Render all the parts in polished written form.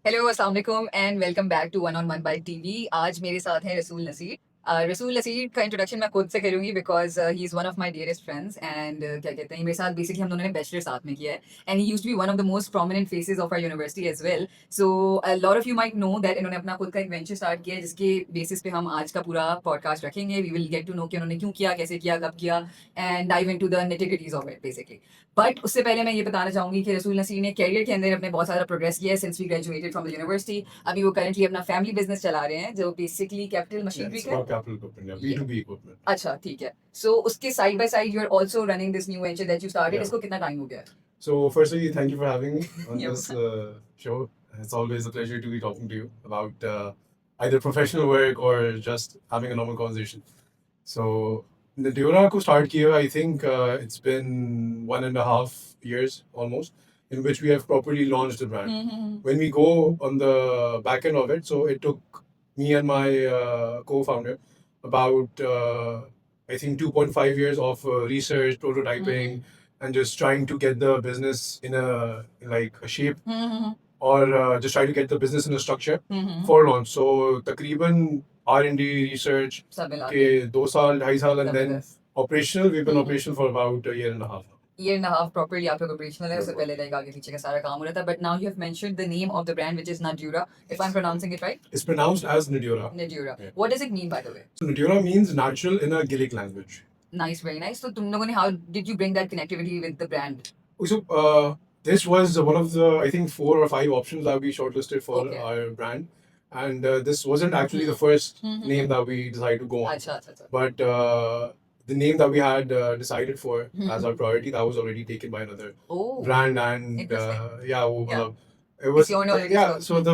Hello अस्सलाम वालेकुम and welcome back to one on one byte TV. आज मेरे साथ हैं रसूल नसीर। रसूल नसीर का इंट्रोडक्शन मैं खुद से करूंगी because he is one of my dearest friends and क्या कहते हैं, मेरे साथ बेसिकली हम दोनों ने बैचलर साथ में किया है and he used to be one of the most prominent faces of our university as well. So a lot of you might know that इन्होंने अपना खुद का एक वेंचर स्टार्ट किया है जिसके बेसिस पे हम आज का पूरा पॉडकास्ट रखेंगे। We will get to know कि उन्होंने क्यों किया, कैसे किया, कब किया and dive into the nitty-gritties of it basically. But उससे पहले मैं ये बताना चाहूंगी कि रसूल नसीर ने करियर के अंदर अपने बहुत सारा प्रोग्रेस किया है since we graduated from the university. अभी वो करंटली अपना फैमिली बिजनेस चला रहे हैं जो basically capital Yeah, machinery it's का है। about capital equipment, yeah, ये B2B equipment. अच्छा ठीक है। सो उसके side by side you are also running this new venture that you started. Yeah. इसको कितना टाइम हो गया है? So, firstly, thank you for having me on You're this show. It's always a pleasure to be talking to you about either professional work or just having a normal conversation. So, Nadira ko start kiya, I think it's been 1.5 years almost, in which we have properly launched the brand. Hmm. When we go on the back end of it, so it took me and my co-founder about I think 2.5 years of research, prototyping, and just trying to get the business in a shape, or just try to get the business in a structure for launch. So तकरीबन R&D research सब मिला के 2 साल 2.5 साल, and then जबरदस्त। operational. We've been operational for about a year and a half now. Year and half properly आप लोग operational है। उससे बिल्कुल। पहले लाइक आगे पीछे का सारा काम हो रहा था। But now you have mentioned the name of the brand which is Nadura, if I'm pronouncing it right. It's pronounced as Nadura. Nadura. Yeah. What does it mean by the way? So Nadura means natural in a Gaelic language. Nice, very nice. तो तुम लोगों ने how did you bring that connectivity with the brand? So this was one of the, I think, 4 or 5 options that we shortlisted for Okay. our brand, and this wasn't actually the first name that we decided to go on. अच्छा अच्छा अच्छा। But the name that we had decided for as our priority, that was already taken by another Oh, brand, and interesting. yeah, Yeah. it was It's your already yeah. so- So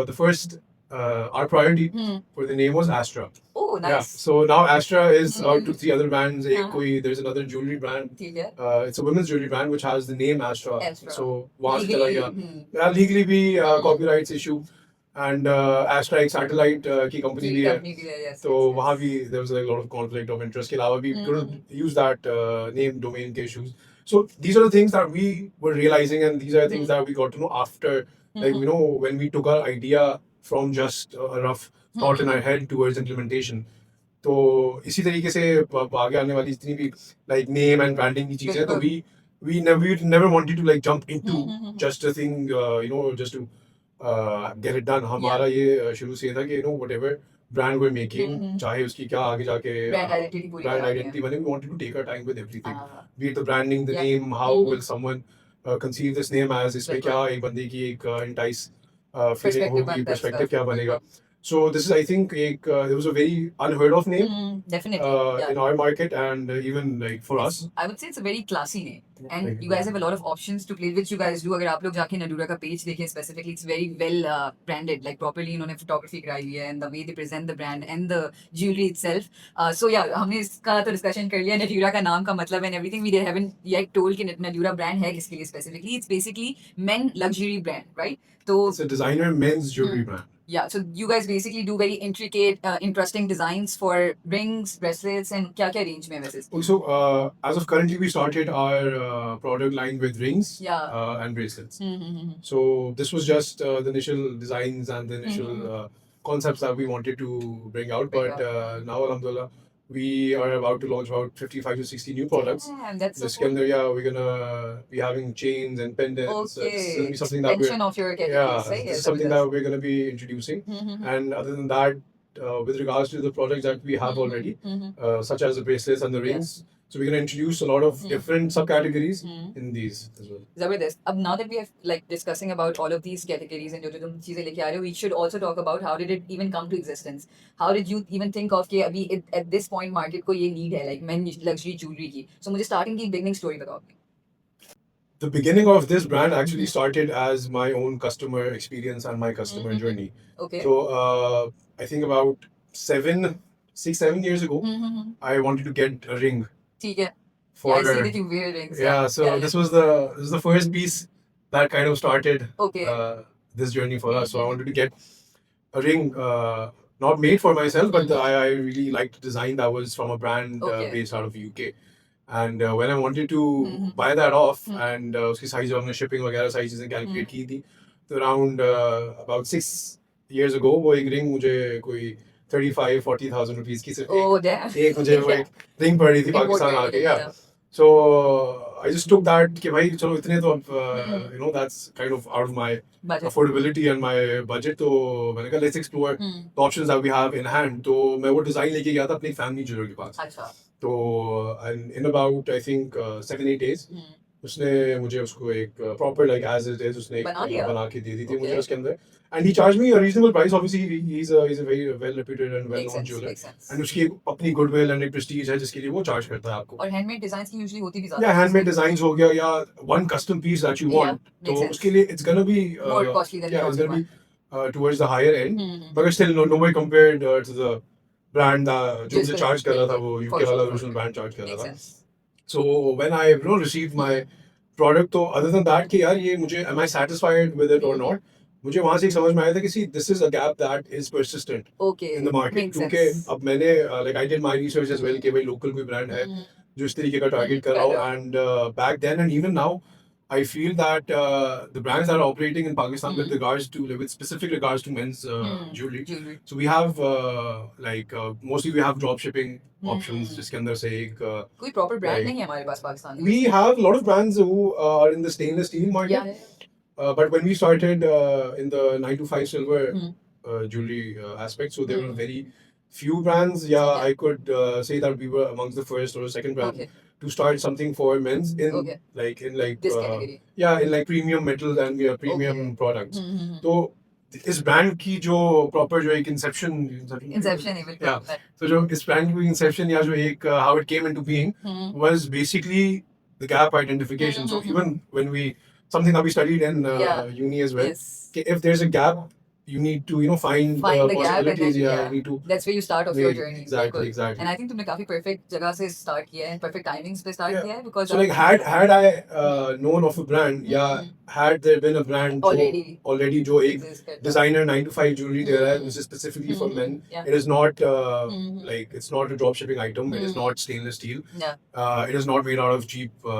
the first our priority for the name was Astra. Oh, Yeah. nice. So now Astra is out to 3 other brands. एक हाँ। कोई there's another jewelry brand. ठीक है। It's a women's jewelry brand which has the name Astra. Astra. So वहाँ से चला Legally, गया. Yeah, legally भी copyrights issue, and Astra एक satellite की company जी, भी है. company भी है, yes, तो yes, yes. वहाँ भी there was like a lot of conflict of interest के अलावा भी couldn't use that name domain के issues. So these are the things that we were realizing, and these are the things that we got to know after, like when we took our idea from just a rough thought in our head towards implementation. तो इसी तरीके से आगे आने वाली जितनी भी like name and branding की चीजें, तो we never wanted to like jump into just a thing, just to get it done. हमारा ये शुरू से था कि whatever brand we're making, चाहे उसकी क्या आगे जाके Brand identity पूरी brand बनानी है। identity बने, we wanted to take our time with everything, हाँ। be it the branding, the Yeah. name, how will someone conceive this name as, इसमें बिल्कुल। क्या एक बंदे की एक entice feeling Perspective होगी, बनता है perspective इसका। क्या बनेगा. So this is, I think, it was a very unheard of name Definitely. Yeah. in our market, and even like for us. I would say it's a very classy name, and Like, you guys have a lot of options to play, which you guys do. अगर आप लोग जाके Nadura का page देखें specifically, it's very well branded, like properly इन्होंने photography कराई हुई है, and the way they present the brand and the jewelry itself. So yeah, हमने इसका तो discussion कर लिया Nadura का नाम का मतलब and everything. We haven't yet told कि Nadura brand है किसके लिए specifically. It's basically men luxury brand, right? तो It's a designer men's jewelry brand. yeah, so you guys basically do very intricate, interesting designs for rings, bracelets, and क्या क्या range में है वैसे? Also, as of currently, we started our product line with rings, Yeah. And bracelets. So this was just the initial designs and the initial concepts that we wanted to bring out. Bring But now, alhamdulillah, we are about to launch about 55 to 60 new products. Damn, that's so This cool. calendar, yeah, we're gonna be having chains and pendants. This is gonna Okay, be something that extension of your categories, right? this is Yes, something that we're gonna be introducing. And other than that, with regards to the products that we have already, such as the bracelets and the rings, so we're gonna introduce a lot of different subcategories in these as well. Zabardast. Ab now that we have like discussing about all of these categories and जो तुम चीजें लेके आ रहे हो, we should also talk about how did it even come to existence? How did you even think of कि अभी at this point market को ये need है like men luxury jewelry की? So मुझे starting की beginning story बताओ. The beginning of this brand actually started as my own customer experience and my customer journey. Okay. So I think about 7 years ago, I wanted to get a ring ठीक है. for Yeah, I see that you wear rings. yeah. So this was the first piece that kind of started Okay. this journey for us. So I wanted to get a ring, not made for myself, but I really liked the design that was from a brand Okay. based out of UK. And when I wanted to buy that off, and उसकी size और हमने shipping वगैरह सारी चीजें calculate की थी, तो around about 6 years ago वो एक रिंग मुझे कोई 35-40,000 रुपीस की सिर्फ Oh, damn. एक मुझे वो एक रिंग पड़ी थी पाकिस्तान Important, आके yeah. so I just took that कि भाई चलो इतने तो अब Hmm. you know that's kind of out of my Budget. affordability and my budget तो मैंने कहा let's explore Hmm. the options that we have in hand तो मैं वो डिजाइन लेके गया था अपनी फैमिली ज्वेलर के पास अच्छा. तो and in about I think 7-8 days Hmm. उसने मुझे उसको एक proper like as it is उसने एक बना दिया? बना के दे दी थी Okay. मुझे उसके अंदर and he charge me a reasonable price obviously he is a very well reputed and well Makes known sense, jeweller makes sense. And उसकी एक अपनी गुडविल एंड एक प्रेस्टीज है जिसके लिए वो चार्ज करता है आपको और हैंडमेड डिजाइन्स की यूजुअली होती भी ज्यादा या हैंडमेड डिजाइंस हो गया या one custom piece that you Yeah, want तो makes sense. उसके लिए it's gonna be More costly than yeah the it's gonna normal be towards the higher end Hmm. but still no way compared to the brand जो Just मुझे the- charge कर रहा था वो for UK sure, वाला for original sure. Brand charge कर रहा Makes था sense. So when I received my product तो other than that कि यार ये मुझे am I satisfied with it or not मुझे वहाँ से एक समझ में आया था कि see this is a gap that is persistent Okay. in the market Makes क्योंकि sense. अब मैंने like I did my research as well कि भाई local कोई brand है Hmm. जो इस तरीके का target कर रहा हो and back then and even now I feel that the brands that are operating in Pakistan with regards to with specific regards to men's jewelry Jewelry. so we have like mostly we have drop shipping options जिसके अंदर से एक कोई proper brand Like- नहीं है हमारे पास पाकिस्तान में we have a lot of brands who are in the stainless steel market Yeah. but when we started in the 9 to 5 silver Hmm. jewelry aspect, so there were very few brands. Yeah, Okay. I could say that we were amongst the first or second brand Okay. to start something for men's in Okay. like This category. yeah in like premium metals and premium Okay. products. Hmm. तो इस brand की जो proper जो एक Inception Inception ही बिल्कुल. Yeah. तो जो इस ब्रांड की इंसेप्शन या जो एक how it came into being Hmm. was basically the gap identification. So Mhm. even when we something that we studied in Yeah. uni as well. Yes. Okay, if there's a gap, you need to Find find the gap and possibilities. then, Yeah, yeah. you need to. That's where you start off your Wait, journey. exactly, बिल्कुल. exactly. And I think तुमने काफी perfect जगह से start किया है, perfect timings पे start Yeah. किया है because So like had I known of a brand, yeah, had there been a brand Already. already जो एक exist करता. designer 9 to 5 jewelry there है, Mhm. which is specifically for men. Yeah. It is not Mhm. like it's not a drop shipping item. It is Mhm. not stainless steel. Yeah. It is not made out of cheap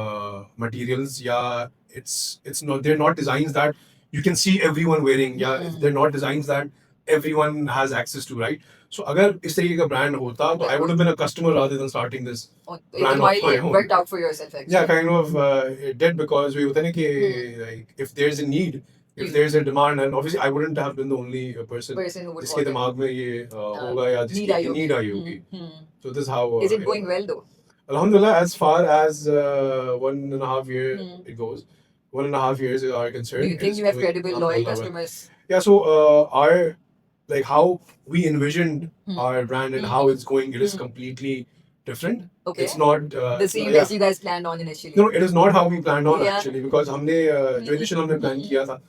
materials. Yeah, it's not. They're not designs that you can see everyone wearing. Yeah, Mhm. they're not designs that everyone has access to, right? So अगर इस तरीके का brand होता तो I would have been a customer rather than starting this और brand तुम्हारे of my लिए own. worked out for yourself actually. Yeah, kind of it did because we होता है ना कि like if there's a need, if You- there's a demand, and obviously I wouldn't have been the only person Person who would जिसके want it. दिमाग में ये होगा या Need जिसकी आई होगी. need आई होगी. Hmm. So this is how. Is it going well though? Alhamdulillah, as far as 1.5 year Hmm. it goes, 1.5 years are concerned. Do you think it's you have doing credible, loyal alhamdulillah well. customers? Yeah, so our like how we envisioned Hmm. our brand and Hmm. how it's going, it is Hmm. completely different. Okay. It's not The same yeah. as you guys planned on initially. No, it is not how we planned on Yeah. actually because हमने जो initial हमने plan किया था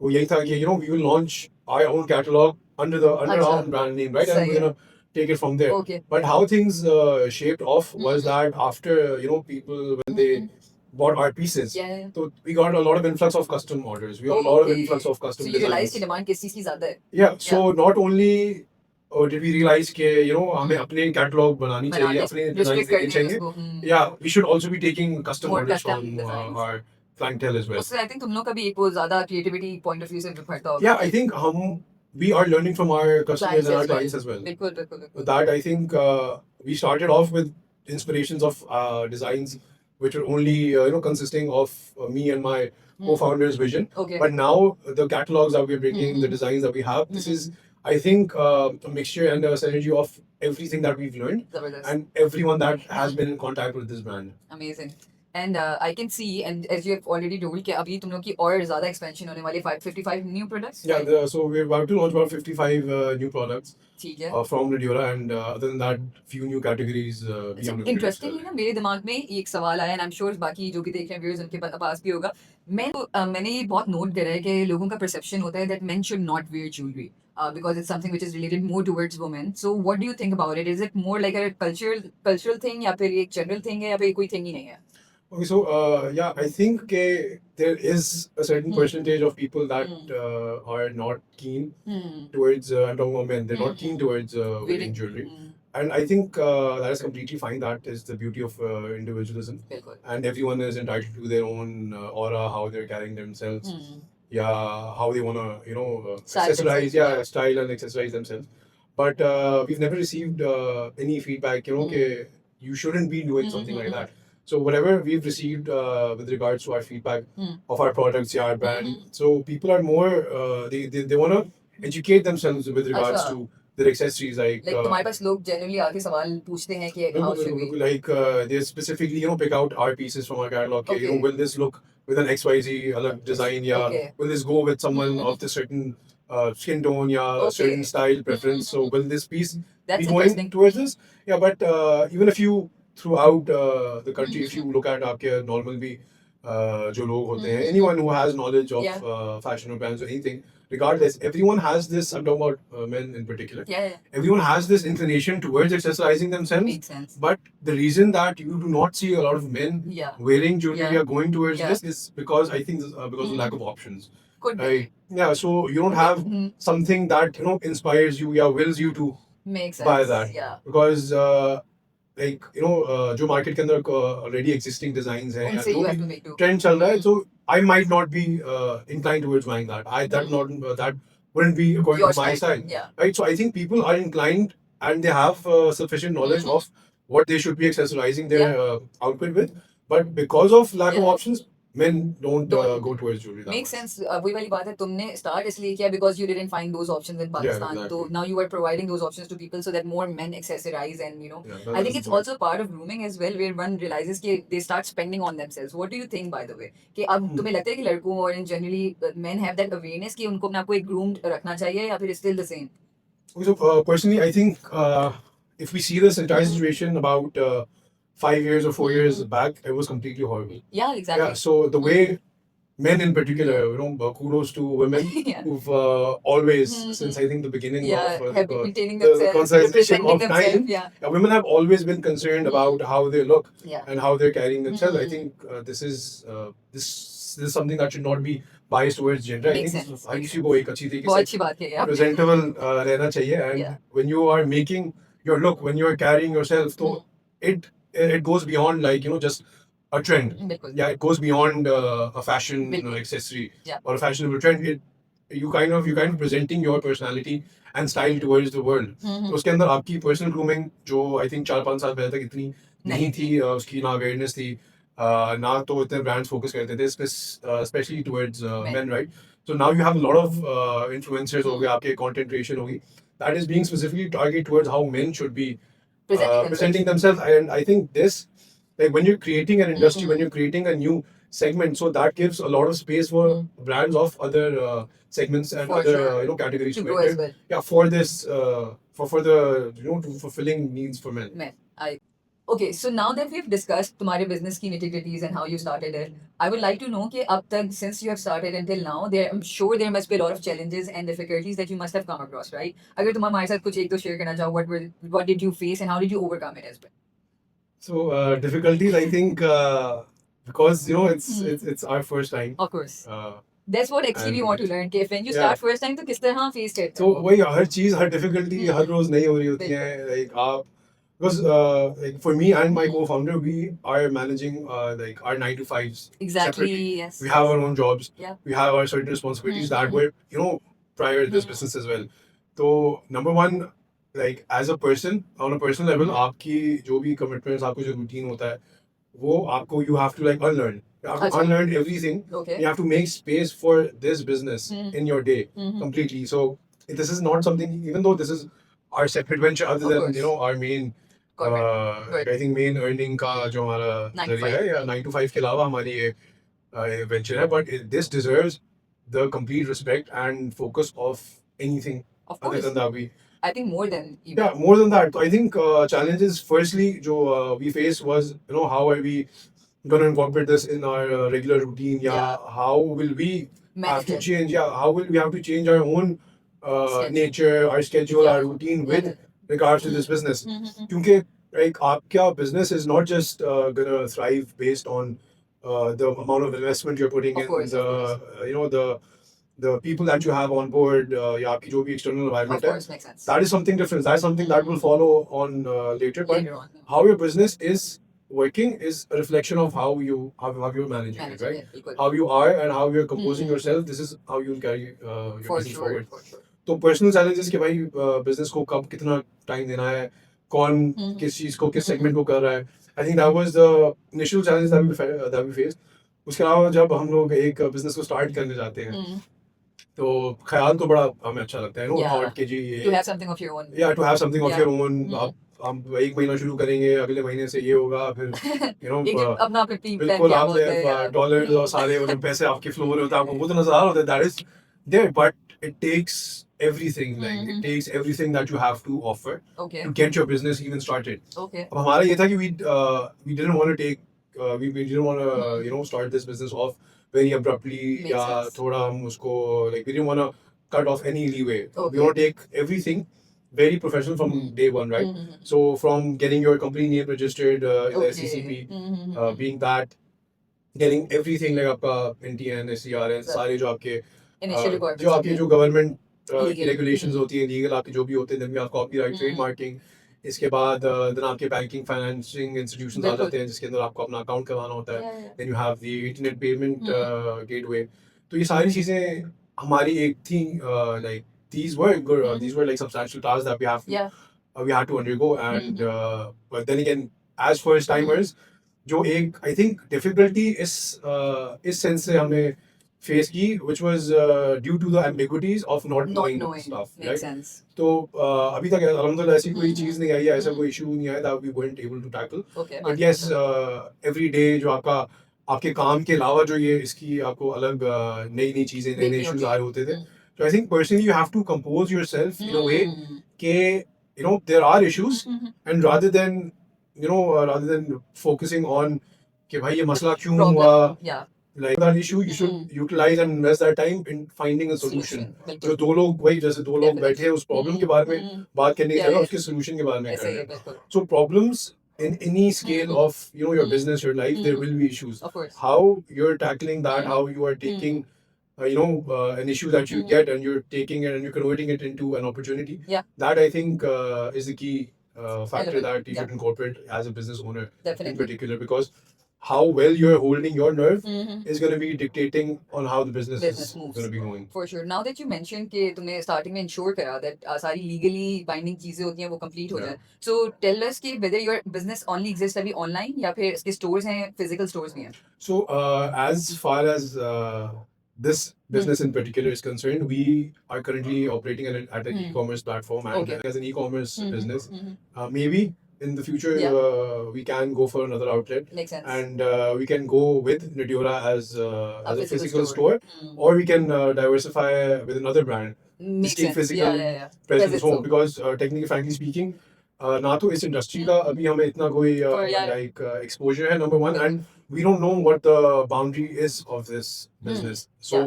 वो यही था कि we will launch our own catalog under our अच्छा. own brand name, right? And सही we're है. gonna take it from there. Okay. But how things shaped off was that after people when they bought our pieces, Yeah, yeah. so we got a lot of influx of custom orders. We got a lot of Okay. influx of custom So you realized designs. कि demand किस चीज की ज्यादा है? Yeah, so not only did we realize कि हमें अपने catalog बनानी चाहिए, अपने designs restrict कर देने दिया चाहिए. उसको. Hmm. Yeah, we should also be taking custom More orders custom from designs. our clientele as well. उससे I think तुम लोग का भी एक वो ज्यादा creativity point of view से भरता होगा. Yeah, I think we are learning from our customers and our clients as well. बिल्कुल बिल्कुल बिल्कुल. That I think we started off with inspirations of designs which were only consisting of me and my co-founder's vision. Okay. But now the catalogs that we're bringing, the designs that we have, this is I think a mixture and a synergy of everything that we've learned जबरदस्त. and everyone that has been in contact with this brand. Amazing. And I can see, and as you have already told, कि अभी तुम लोग की और ज़्यादा expansion होने वाली है, 55 new products. Yeah, so we're about to launch about 55 new products ठीक है. from Radiora, and other than that, few new categories. we are looking at as interesting well. है ना, मेरे दिमाग में एक सवाल आया, and I'm sure बाकी जो भी देख रहे हैं viewers उनके पास भी होगा. मैंने ये बहुत नोट करा है कि लोगों का perception होता है that men should not wear jewelry. Because it's something which is related more towards women. So what do you think about it? Is it more like a cultural thing या फिर एक general thing है या फिर कोई thing ही नहीं है? Okay, so yeah, I think there is a certain percentage of people that are not keen towards, I'm talking about men, they're not keen towards wearing jewelry. And I think that is completely fine. That is the beauty of individualism. बिल्कुल. And everyone is entitled to their own aura, how they're carrying themselves. yeah, how they wanna, Style accessorize, themselves, yeah. style and accessorize themselves. But we've never received any feedback, okay, you shouldn't be doing something like that. So whatever we've received with regards to our feedback of our products, yeah, our brand, so people are more, they want to educate themselves with regards अच्छा to their accessories, like तुम्हारे पास लोग generally आके सवाल पूछते हैं कि how should we like they specifically pick out our pieces from our catalog. Okay, Okay. will this look with an XYZ alag design? Yeah, Okay. will this go with someone of the certain skin tone? Yeah, Okay. certain style preference. So will this piece That's be going interesting. towards this? Yeah, but even if you throughout the country, if you look at आपके normal भी जो लोग होते हैं, anyone who has knowledge of Yeah. fashion or brands or anything, regardless, everyone has this. I'm talking about men in particular. Yeah. Everyone has this inclination towards accessorizing themselves. Makes sense. But the reason that you do not see a lot of men Yeah. wearing jewelry Yeah. or going towards Yeah. this is because I think because of lack of options. Could be. Right? Yeah. So you don't have something that inspires you, wills you to Makes sense. buy that. Yeah. Because like जो market के अंदर already existing designs हैं, उनसे जो you भी have to make do. trend चल रहा है, so I might not be inclined towards buying that. That wouldn't be according Your to my style. style. Yeah. Right? So I think people are inclined and they have sufficient knowledge of what they should be accessorizing their outfit with. But because of lack of Yeah. options, men don't Don't. go towards jewelry. that Makes much. sense. वही वाली बात है तुमने start इसलिए किया because you didn't find those options in Pakistan. exactly. So now you are providing those options to people so that more men accessorize and Yeah, I that's think the it's point. also part of grooming as well where one realizes कि they start spending on themselves. What do you think by the way? कि अब तुम्हें लगता है कि लड़कों और in generally men have that awareness कि उनको अपने आप को एक groomed रखना चाहिए या फिर still the same? So personally, I think if we see this entire situation about 5 years or 4 years back, it was completely horrible. Yeah, exactly. Yeah. So the way men in particular, kudos to women Yeah. who've always, since I think the beginning Yeah, of have been maintaining the themselves, conservation representing of themselves. time, Yeah. women have always been concerned about how they look Yeah. and how they're carrying themselves. I think this is something that should not be biased towards gender. I Makes think sense. हर किसी को एक अच्छी तरीके बहुत से अच्छी बात है यार. presentable रहना चाहिए, and Yeah. when you are making your look, when you are carrying yourself, so it goes beyond like just a trend. बिल्कुल. Yeah, it goes beyond a fashion बिल्कुल. accessory Yeah. or a fashionable trend. You kind of presenting your personality and style towards the world. तो उसके अंदर आपकी personal grooming जो I think 4-5 साल पहले तक इतनी नहीं थी, उसकी ना awareness थी, ना तो इतने brands focus करते थे, especially towards men, right? So now you have a lot of influencers हो गए, आपके content creation होगी, that is being specifically targeted towards how men should be presenting themselves. And I think this, like when you're creating an industry, when you're creating a new segment, so that gives a lot of space for brands of other segments and For other sure. categories To to grow as enter. well. Yeah, for this for the to fulfilling needs for men. Men. Okay, so now that we've discussed तुम्हारे business की nitty-gritties and how you started it, I would like to know कि अब तक since you have started until now, I'm sure there must be a lot of challenges and difficulties that you must have come across, right? अगर तुम हमारे साथ कुछ एक दो share करना चाहो, what did you face and how did you overcome it as well? So difficulties, I think, because it's our first time. Of course. Uh, That's what actually we and- want to learn कि when you Yeah. start first time तो किस तरह faced it? तो वही हर चीज हर difficulty हर रोज नहीं हो रही होती है, like आप because like for me and my co-founder, we are managing like our 9 to 5s Exactly, separately. yes. We have our own jobs. Yeah. We have our certain responsibilities that were prior to this business as well. So number one, like as a person on a personal level, आपकी जो भी commitments, आपको जो routine होता है, वो आपको you have to like unlearn. You have to अच्छा. unlearn everything. Okay. You have to make space for this business in your day completely. So this is not something, even though this is our separate venture, other Of than course. our main Correct. I think main earning का जो हमारा 9 to जरिया है, या 9 to 5 के अलावा हमारी ये venture है, but this deserves the complete respect and focus of anything Of other course. than that. We I think more than even. yeah, more than that. I think challenges firstly जो we faced was how are we gonna incorporate this in our regular routine? Yeah. How will we have Manage to it. change? Yeah, how will we have to change our own Schedule. nature, our schedule, Yeah. our routine with Yeah. regards to this business? Mhm. क्योंकि like आपका business is not just gonna thrive based on the amount of investment you're putting Of in, course, the people that you have on board, या आपकी जो भी external Of environment है, course, makes sense. that is something different. That is something that will follow on later. But Later on. how your business is working is a reflection of how you're managing it, managing right? it, बिल्कुल. How you are and how you're composing hmm, yourself. This is how you'll carry your For business sure, forward. for sure. तो personal challenges कि भाई business को कब कितना time देना है, कौन हम्म, किस चीज को किस सेगमेंट को कर रहा है. I think that was the initial challenge that we faced. उसके अलावा जब हम लोग एक बिजनेस को स्टार्ट करने जाते हैं हम्म, तो ख्याल तो बड़ा हमें अच्छा लगता है, नो Yeah. थॉट कि जी To have something of your own. या to have something of Yeah. Your own. Hmm. आप हम एक महीना शुरू करेंगे, अगले महीने से ये होगा, फिर यू नो एक अपना 50 plan बिल्कुल क्या आप बोलते हैं यार. डॉलर्स और सारे वो जो पैसे आपके फ्लो हो रहे होते हैं, आपको वो तो नजर आ रहा होता है, that is there, but it takes everything, like Mhm. it takes everything that you have to offer Okay. to get your business even started. Okay. अब हमारा ये था कि we didn't want to take we didn't want to Mhm. start this business off very abruptly. Makes या sense. थोड़ा हम उसको like we didn't want to cut off any leeway. Okay. We want to take everything very professional from day one, right? Mhm. So from getting your company name registered in the Okay. SCCP, Mhm. being that, getting everything like आपका NTN, SCRN, सारे जो आपके Initial जो requirements. आपके जो government Legal. Regulations होती हैं, legal आपके जो भी होते हैं, then we have copyright, trademarking. इसके बाद then आपके बैंकिंग फाइनेंसिंग इंस्टीट्यूशंस आ बिल्कुल. जाते हैं जिसके अंदर आपको अपना अकाउंट करवाना होता है. Yeah, yeah. Then you have the internet payment gateway. तो ये सारी चीजें हमारी एक थी, like these were good, these were like substantial tasks that Yeah. we had to undergo, and but then again, as first timers, जो एक I think difficulty इस सेंस से हमने फेस की, which was due to the ambiguities of not Not knowing knowing. stuff, Makes right? sense. तो अभी तक अल्हम्दुलिल्लाह ऐसी कोई चीज़ नहीं आई है, ऐसा हम्म. कोई इशू नहीं आया that we weren't able to tackle. Okay. But yes, every day जो आपके काम के अलावा जो ये इसकी आपको अलग नई नई चीज़ें, नए नए देखनी इश्यूज होती आ रहे होते थे. So I think personally you have to compose yourself in a way Hmm. कि there are issues, Mhm. and rather than focusing on कि भाई ये मसला क्यों Problem. हुआ, Yeah. like that issue, you should utilize and invest that time in finding a solution. बिल्कुल. जो दो लोग वही जैसे दो लोग Definitely. बैठे हैं उस प्रॉब्लम के बारे में बात करने की Yeah, जगह yeah. उसके solution के बारे में ऐसे कर ही रहे है हैं. बिल्कुल. So problems in any scale of your business, your life, there will be issues. Of course. How you're tackling that, how you are taking an issue that you get and you're taking it and you're converting it into an opportunity. Yeah. That I think is the key factor Element, that you yeah. should incorporate as a business owner in Definitely. particular, because how well you're holding your nerve Mhm. is going to be dictating on how the business Business is moves. going to be going. For sure. Now that you mentioned कि तुमने starting में ensure करा that सारी legally binding चीजें होती हैं वो complete हो Yeah. जाए. So tell us कि whether your business only exists अभी online या फिर इसके stores हैं, physical stores भी हैं. So, as far as this business in particular is concerned, we are currently operating at an e-commerce platform, and Okay. as an e-commerce business, Mhm. maybe in the future Yeah. we can go for another outlet, Makes sense. and we can go with Nadura as a physical physical store. store, or we can diversify with another brand. Makes Just take sense. physical Yeah. presence Presence home, हो. because technically, frankly speaking, ना तो इस industry का अभी हमें इतना कोई yeah. like exposure है, number one, and we don't know what the boundary is of this business. So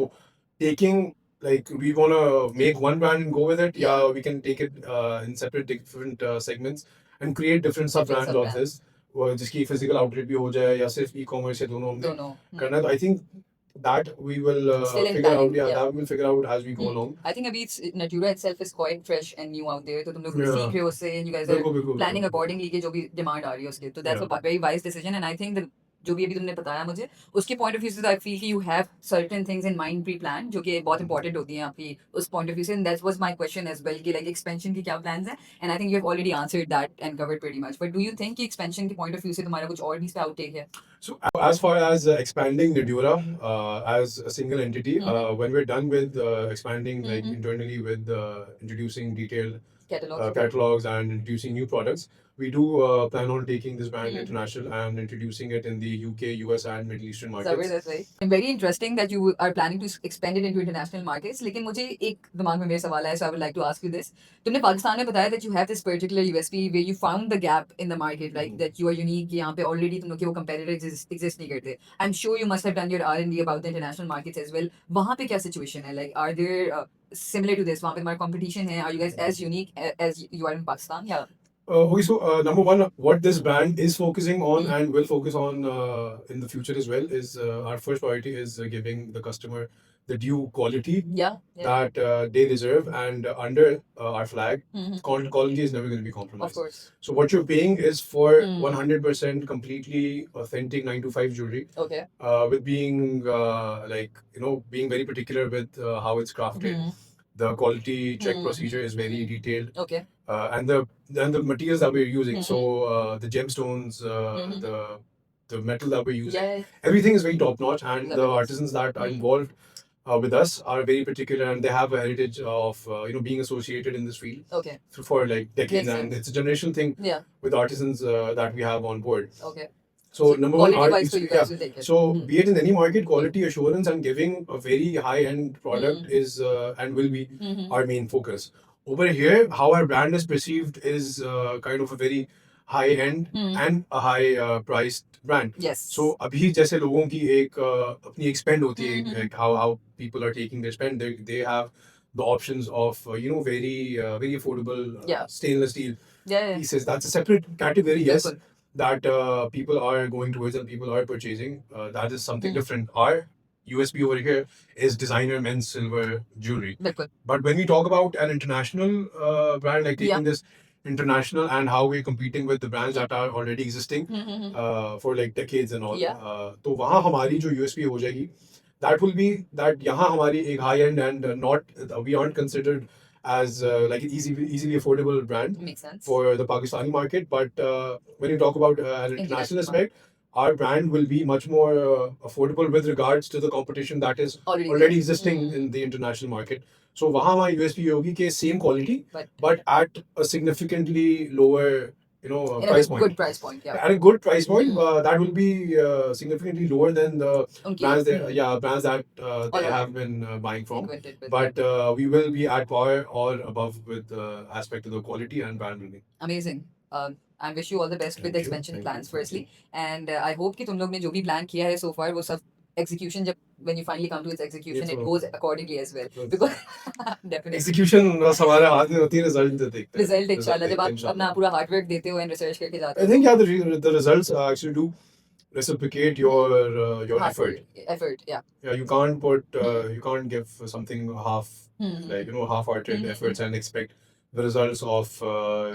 taking, like, we want to make one brand and go with it, Yeah. we can take it in separate different segments and create different sub brands of sub-brands. this, जिसकी physical outlet भी हो जाए या सिर्फ e-commerce या दोनों हमने दोनों. करना है. तो I think that we will Still in figure planning, out, yeah. that we'll figure out as we go along. I think अभी Natura itself is quite fresh and new out there. तो तुम लोग Yeah. सीख रहे हो उससे, and you guys are बिल्कुल planning accordingly कि जो भी demand आ रही है उसके. So that's Yeah. a very wise decision, and I think that जो भी अभी तुमने बताया मुझे उसके point of view से I feel कि you have certain things in mind pre-planned जो कि बहुत important होती हैं आपकी उस point of view से, and that was my question as well कि like expansion की क्या plans हैं, and I think you have already answered that and covered pretty much. But do you think कि expansion के point of view से तुम्हारा कुछ और भी इसका outtake है? So as far as expanding Nadura as a single entity, when we're done with expanding like internally with introducing detailed catalogs and introducing new products, we do plan on taking this brand international and introducing it in the UK, US and Middle Eastern markets. Zabardast, right? And very interesting that you are planning to expand it into international markets. लेकिन मुझे एक दिमाग में मेरा सवाल है, so I would like to ask you this. तुमने पाकिस्तान में बताया that you have this particular USP where you found the gap in the market, like that you are unique. कि यहाँ पे already तुम लोग के वो competitor exist नहीं करते. I'm sure you must have done your R&D about the international markets as well. वहाँ पे क्या situation है? Like, are there similar to this? वहाँ पे तुम्हारा competition है? Are you guys as unique as you are in Pakistan? Yeah. Okay, so number one, what this brand is focusing on Mm. and will focus on in the future as well is our first priority is giving the customer the due quality Yeah. that they deserve, and under our flag, Mhm. quality is never going to be Of compromised. course. So what you're paying is for Mm. 100% completely authentic 9 to 5 jewelry, Okay. with being being very particular with how it's crafted. Mhm. The quality check Mhm. procedure is very detailed, Okay. and the materials that we're using. Mhm. So the gemstones, Mhm. the metal that we're using, Yeah. everything is very top notch, and the Zabardast. artisans that are Mhm. involved with us are very particular, and they have a heritage of being associated in this field Okay. for like decades, Makes and sense. it's a generational thing Yeah. with artisans that we have on board. Okay. So number one, quality art wise, is so you guys will take it. So Mhm. be it in any market, quality assurance and giving a very high end product Mhm. is and will be Mhm. our main focus. Over here, how our brand is perceived is kind of a very high end Mhm. and a high priced brand. Yes. So अभी जैसे लोगों की एक अपनी एक spend होती है, Mhm. like how people are taking their spend, they have the options of very affordable Yeah. stainless steel Yeah. pieces. That's a separate category, yes, Bilkul. that people are going towards and people are purchasing. That is something Mhm. different. Our USP over here is designer men's silver jewelry. Bilkul. But when we talk about an international brand, like Yeah. taking this international and how we're competing with the brands that are already existing Mhm. for like decades and all, Yeah. तो वहाँ हमारी जो USP हो जाएगी, that will be that यहाँ हमारी एक high end and not we aren't considered as like an easily affordable brand Makes sense. for the Pakistani market. But when you talk about an international International aspect, our brand will be much more affordable with regards to the competition that is Already already there. existing Mm. in the international market. So वहाँ हमारी USP ये होगी कि same quality But but at a significantly lower in a price point. good price point. Yeah. At a good price point, Mhm. that will be significantly lower than the Unki. brands that Mhm. brands that they Alright. have been buying from. Acquainted with. But we will be at par or above with aspect of the quality and brand building. Amazing. I wish you all the best with the Thank you. expansion Thank plans you. firstly, and I hope कि तुम लोग ने जो भी plan किया है so far वो सब execution जब when you finally come to its execution ये it तो- goes accordingly as well बस- because definitely Execution बस हमारे हाथ में होती है, result देखते हैं. result इंशाल्लाह जब आप इंशाल्लाह. अपना पूरा hard work देते हो and research करके जाते I हो think the results actually do reciprocate your hard effort. effort yeah. Yeah, you can't put you can't give something half Mhm. like half-hearted Mhm. efforts and expect the results of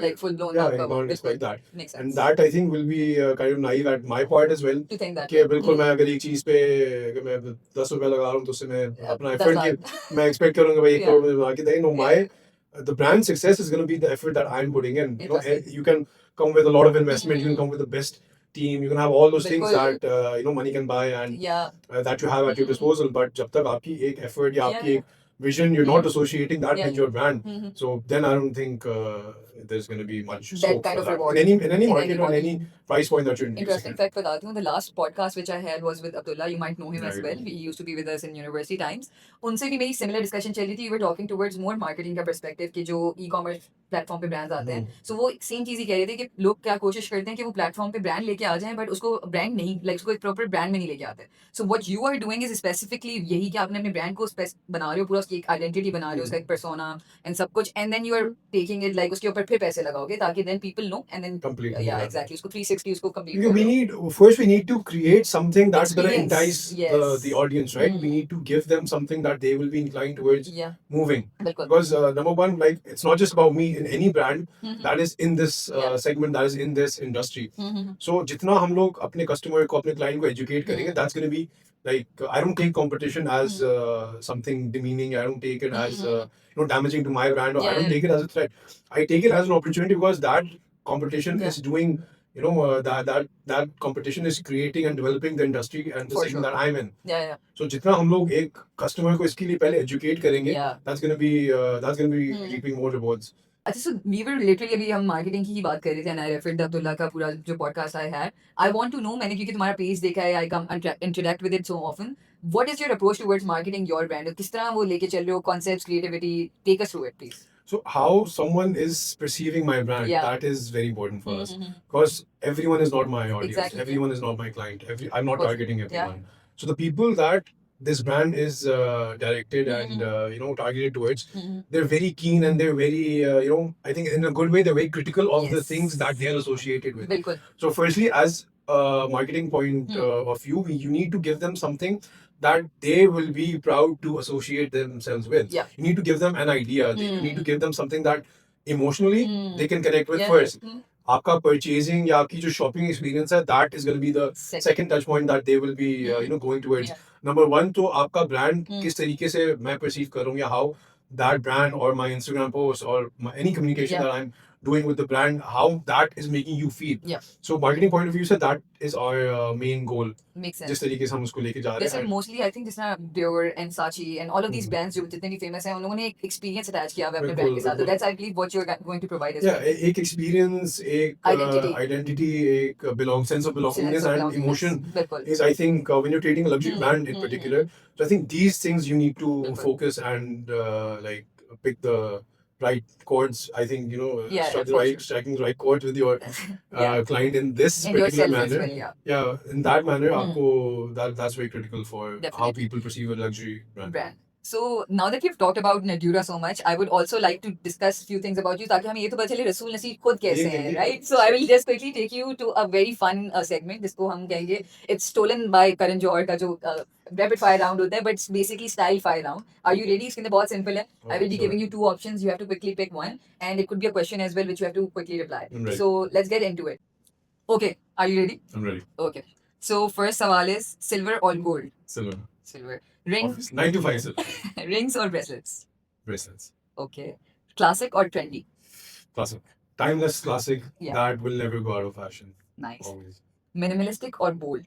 Like full blown yeah, आपका you वो can't expect बिल्कुल that. makes And sense that I think will be kind of naive at my part as well. to think that कि बिल्कुल मैं अगर एक चीज पे अगर मैं 10 रुपए लगा रहा हूँ तो उससे मैं अपना 10 effort लाख की मैं expect करूँगा भाई 1 Yeah. करोड़ में बना के दें. No, Yeah. my the brand success is going to be the effort that I'm putting in. Interesting. You can come with a lot of investment. You can come with the best team. You can have all those things बिल्कुल. that money can buy and yeah that you have at your disposal. But जब तक आपकी एक effort या Yeah, आपकी yeah. एक vision, you're not associating that Yeah. with your brand. Mhm. So then I don't think there's going to be much That scope kind for of that reward in any in market any or in model. any price point that you're Interesting introducing. fact बताती हूँ. The last podcast which I had was with Abdullah. You might know him as Right. well. He used to be with us in university times. उनसे भी मेरी similar discussion चल रही थी. We were talking towards more marketing का perspective कि जो e-commerce platform पे brands आते हैं. So वो same चीज़ ही कह रहे थे कि लोग क्या कोशिश करते हैं कि वो platform पे brand लेके आ जाएं, but उसको brand नहीं, like उसको एक proper brand में नहीं लेके आते. So what you are doing is specifically यही कि आपने अपने brand को बना रहे हो, पूरा उसकी एक identity बना रहे हो, उसका एक persona and सब कुछ, and then you are taking it like उसके ऊपर फिर पैसे लगाओगे ताकि then people know and then Completely. yeah exactly उसको 360 उसको complete Because करो. we need to create something that's going to Experience, entice yes. the audience, right? Mm. We need to give them something that they will be inclined towards Yeah. moving. बिल्कुल. Because number one, like it's not just about me in any brand Mhm. that is in this Yeah. segment, that is in this industry. Mhm. So जितना हम लोग अपने customer को अपने client को educate करेंगे, Mhm. that's going to be like I don't take competition as something demeaning. I don't take it as damaging to my brand, or I Yeah, don't yeah. take it as a threat. I take it as an opportunity because that competition Yeah. is doing that competition is creating and developing the industry and the For segment sure. that I'm in. Yeah, yeah. So जितना हम लोग एक customer को इसके लिए पहले educate करेंगे, Yeah. that's going to be reaping more rewards. अच्छा, so we were literally अभी हम marketing की ही बात कर रहे थे and I referred to Abdullah का पूरा जो podcast I had. I want to know, मैंने क्योंकि तुम्हारा page देखा है, I come interact with it so often. What is your approach towards marketing your brand? किस तरह वो लेके चल रहे हो, concepts, creativity? Take us through it, please. So how someone is perceiving my brand, Yeah. that is very important for us. Mhm. Because everyone is not my audience. Exactly. Everyone is not my client. I'm not Course. targeting Yeah. everyone. So the people that this brand is directed and targeted towards, Mhm. they're very keen and they're very I think in a good way they're very critical of the Yes. things that they're associated with. बिल्कुल. So firstly, as a marketing point of view, you need to give them something that they will be proud to associate themselves with. Yeah. You need to give them an idea. You need to give them something that emotionally they can connect with Yeah. first. आपका purchasing या आपकी जो shopping experience है, that is going to be the second touch point that they will be going towards. Yeah. Number one, तो आपका brand किस तरीके से मैं perceive करूँ या how that brand or my Instagram post or any communication Yeah. that I'm doing with the brand, how that is making you feel. Yeah. So marketing point of view से that is our main goal. Makes sense. जिस तरीके से हम उसको लेके जा रहे जैसे हैं. मोस्टली आई थिंक जिस तरह Dior and Saatchi and all of these brands जो जितने भी फेमस हैं उन्होंने एक एक्सपीरियंस अटैच किया हुआ है अपने ब्रांड के साथ, तो that's I believe what you are going to provide as Yeah, एक experience, एक identity, एक sense of belongingness and emotion बिल्कुल. is, I think, when you're trading a luxury brand in particular. So I think these things you need to focus and like pick the right chords. I think Yeah, strike for striking the right chords with your Yeah. client in this And particular yourself as manner. well, yeah. Yeah, in that manner, आपको that's very critical for how Definitely. people perceive a luxury brand. So now that we've talked about Nadura so much, I would also like to discuss few things about you ताकि हमें ये तो पता चले रसूल नसीर खुद कैसे हैं, right? So I will just quickly take you to a very fun segment जिसको हम कहेंगे it's stolen by Karan Johar का जो rapid fire round होता है, but it's basically style fire round. Are you ready? इसके अंदर बहुत simple है. I will be Sure. giving you two options. You have to quickly pick one, and it could be a question as well which you have to quickly reply. I'm ready. So let's get into it. Okay, are you ready? I'm ready. Okay. So first सवाल is silver or gold? Silver. Silver. Ring, Obviously. 9 to 5 silver. rings or bracelets? Bracelets. Okay. Classic or trendy? Classic. Timeless classic Yeah. that will never go out of fashion. Nice. Always. Minimalistic or bold?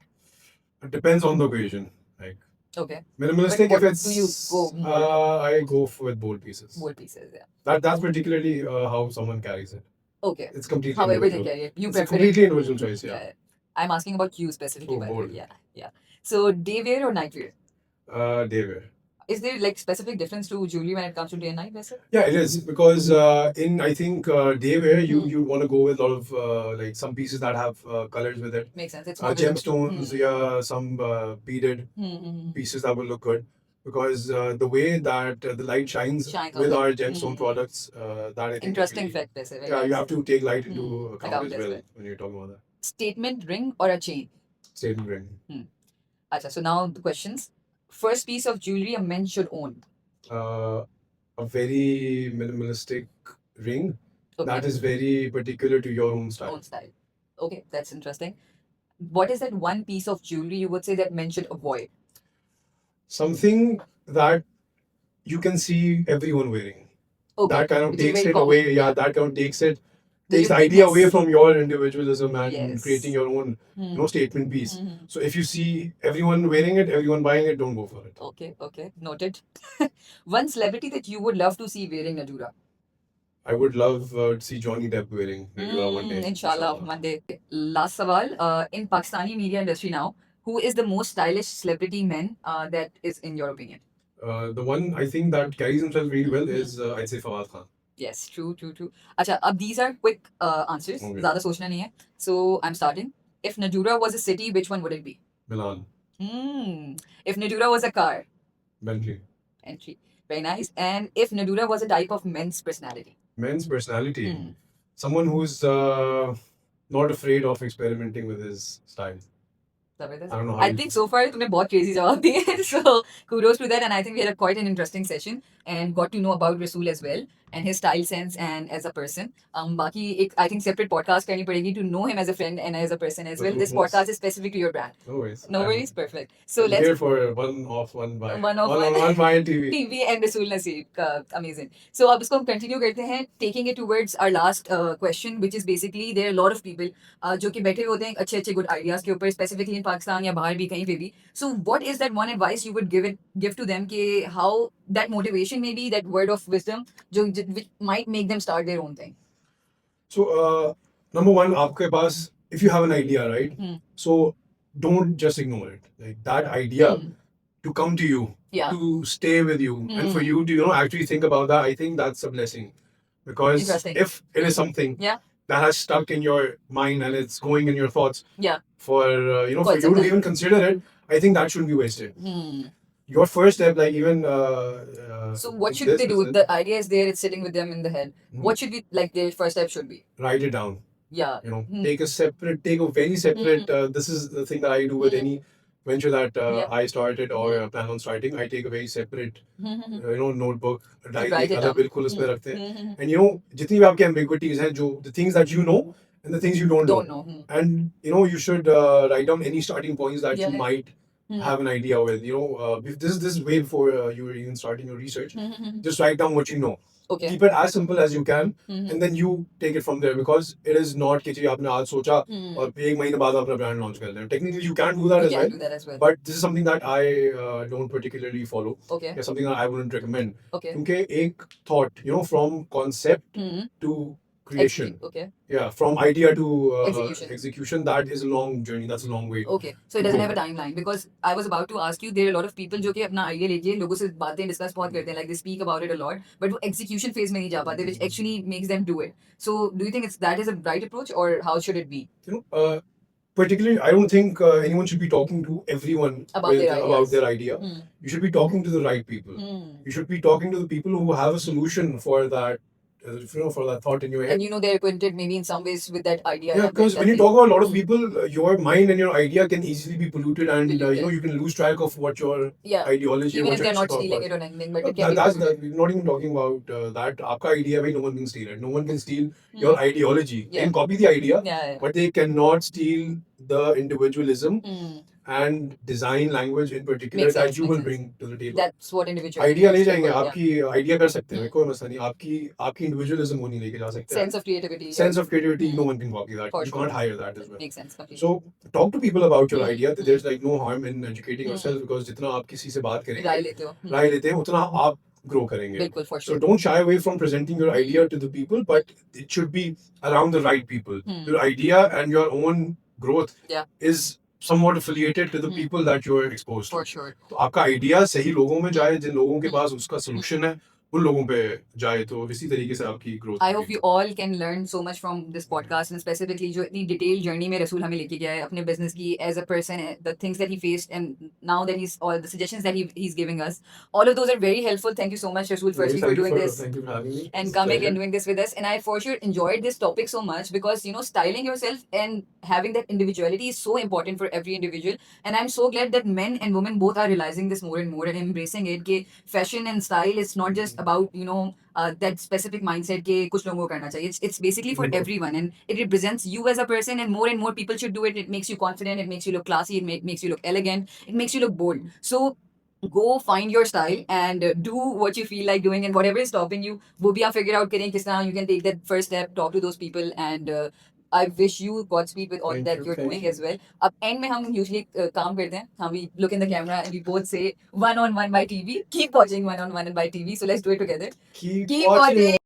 It depends on the occasion. Like Okay. minimalistic, But if what it's do you go more? I go with bold pieces. Bold pieces, yeah. That's particularly how someone carries it. Okay. It's completely However they individual. carry it. You It's a prefer completely it. individual choice. Yeah. I'm asking about you specifically. Oh, by the way. bold. Yeah. Yeah. So day wear or night wear? Day wear. Is there like specific difference to jewelry when it comes to day and night wear? Yeah, it is because in I think day wear you want to go with a lot of like some pieces that have colors with it. Makes sense. It's more visible. Gemstones, yeah, some beaded pieces that will look good because the way that the light shines Shines with on our them. gemstone products, that I think Interesting is really, fact, वैसे. yeah, you have to take light into account Account as as well well. when you're talking about that. Statement ring or a chain? Statement ring. Acha, so now the questions. First piece of jewelry a man should own. A very minimalistic ring Okay. that is very particular to your own style. Own style. Okay, that's interesting. What is that one piece of jewelry you would say that men should avoid? Something that you can see everyone wearing. Okay. That kind of which is takes very it common. away. Yeah, that kind of takes The the idea uniqueness. away from your individualism and Yes. creating your own statement piece. Mhm. So if you see everyone wearing it, everyone buying it, don't go for it. Okay, noted. One celebrity that you would love to see wearing Nadura. I would love to see Johnny Depp wearing Nadura one day. Inshallah, one day. Last sawal. In Pakistani media industry now, who is the most stylish celebrity man that is in your opinion? The one I think that carries himself really well is I'd say Fawad Khan. Yes, true. Acha, अब these are quick answers. Okay. ज़्यादा सोचना नहीं है. So I'm starting. If Nadura was a city, which one would it be? Milan. If Nadura was a car, Bentley. entry. Very nice. And if Nadura was a type of men's personality. Men's personality. Someone who's not afraid of experimenting with his style. Zabardast. I don't know how I you- think so far तुमने बहुत crazy जवाब दिए. So kudos to that, and I think we had quite an interesting session and got to know about Rasool as well and his style sense and as a person. बाकी एक I think separate podcast करनी पड़ेगी to know him as a friend and as a person as well. This Yes. podcast is specific to your brand. No worries. No I'm worries, perfect. So let's here for one off, one buy. One off, on one- one buy on TV. TV and Rasool Naseer. Amazing. So अब इसको हम continue करते हैं, taking it towards our last question, which is basically there are a lot of people जो कि बैठे होते हैं अच्छे good ideas के ऊपर, specifically in Pakistan या बाहर भी कहीं पे भी. So what is that one advice you would give to them कि how that motivation maybe, that word of wisdom which might make them start their own thing? So, number one, आपके पास, if you have an idea, right? So, don't just ignore it. Like that idea to come to you, Yeah. to stay with you, and for you to actually think about that, I think that's a blessing. Because Interesting. if it is something Yeah. that has stuck in your mind and it's going in your thoughts Yeah. for for Quite you some to time. even consider it, I think that shouldn't be wasted. your first step, like even So what in should this they do? If business, the idea is there, it's sitting with them in the head. Mhm. What should be like their first step should be? write it down. Yeah. You know, Hmm. take a very separate. This is the thing that I do with Mhm. any venture that Yeah. I started or plan on starting. I take a very separate, Mhm. notebook, diary Write it अलग down. बिल्कुल उसमें रखते हैं. Mhm. And जितनी भी आपकी ambiguities हैं, जो the things that you know and the things you don't know. Don't know. Hmm. And you should write down any starting points that Yeah, you yeah. might Hmm. have an idea with. This is way before you were even starting your research. Mhm. Just write down what you know. Okay. Keep it as simple as you can, Mhm. and then you take it from there, because it is not कि जी आपने आज सोचा Hmm. और एक महीने बाद अपना brand launch कर लें. Technically, you can do that You as can well, do that as well. but this is something that I don't particularly follow. Okay. Yeah, something that I wouldn't recommend. Okay. क्योंकि एक thought, from concept Hmm. to creation. Execute. Okay. Yeah, from idea to Execution. that is a long journey. That's a long way. Okay, so it doesn't have a timeline, because I was about to ask you, there are a lot of people जो कि अपना idea लेके लोगों से बातें discuss बहुत करते हैं, like they speak about it a lot, but वो execution phase में नहीं जा पाते, which actually makes them do it. So do you think that is a right approach, or how should it be? Particularly, I don't think anyone should be talking to everyone About their about ideas. their idea. Hmm. You should be talking to the right people. Hmm. You should be talking to the people who have a solution for that, for that thought in your head. And they're acquainted maybe in some ways with that idea. Yeah, that- because that when you they- talk about a lot of people, your mind and your idea can easily be polluted, and Polluted. you can lose track of what your Yeah. ideology, Even what if they're you're not actually stealing talking it or anything, but about. it can be That's polluted. we're not even talking about that. आपका idea, भाई, no one can steal it. No one can steal your ideology. They Yeah. can copy the idea, Yeah, yeah. but they cannot steal the individualism Hmm. and design language in particular Makes that sense, you makes will sense. bring to the table. That's what individual idea ले जाएंगे, Yeah. आपकी idea कर सकते हैं, कोई मसला नहीं. आपकी इंडिविजुअलिज्म वो नहीं लेके जा सकते. Sense of creativity. Sense of creativity, no one can copy that. For You sure. can't hire that as well. Makes sense. Completely. So talk to people about your Hmm. idea. There's like no harm in educating yourself, because जितना आप किसी से बात राय करेंगे, लेते हो. राय लेते हैं, उतना आप grow करेंगे. बिल्कुल, for So sure. don't shy away from presenting your idea to the people, but it should be around the right people. Hmm. Your idea and your own growth Yeah. is somewhat affiliated to the Hmm. people that you're exposed to. For sure. तो आपका idea सही लोगों में जाए, जिन लोगों के पास उसका solution है, उन लोगों पे जाए, तो इसी तरीके से आपकी growth. I hope you all can learn so much from this podcast, and specifically जो इतनी detailed journey में रसूल हमें लेके गया है अपने business की, as a person, the things that he faced, and now that all the suggestions that he's giving us, all of those are very helpful. Thank you so much, Rasool, firstly, for doing this Thank you for having me. and It's a coming pleasure. and doing this with us. And I for sure enjoyed this topic so much, because styling yourself and having that individuality is so important for every individual. And I'm so glad that men and women both are realizing this more and more and embracing it. कि fashion and style is not just about that specific mindset कि कुछ लोगों को करना चाहिए. It's basically for everyone, and it represents you as a person. And more people should do it. It makes you confident. It makes you look classy. It makes you look elegant. It makes you look bold. So go find your style and do what you feel like doing, and whatever is stopping you, वो भी आप figure out करें किस तरह you can take that first step, talk to those people, and I wish you Godspeed with all Thank that you, you're thank doing you. as well. अब end में हम usually काम करते हैं, हम we look in the camera and we both say one on one by TV. Keep watching one on one by TV. So let's do it together. Keep Keep watching. watching.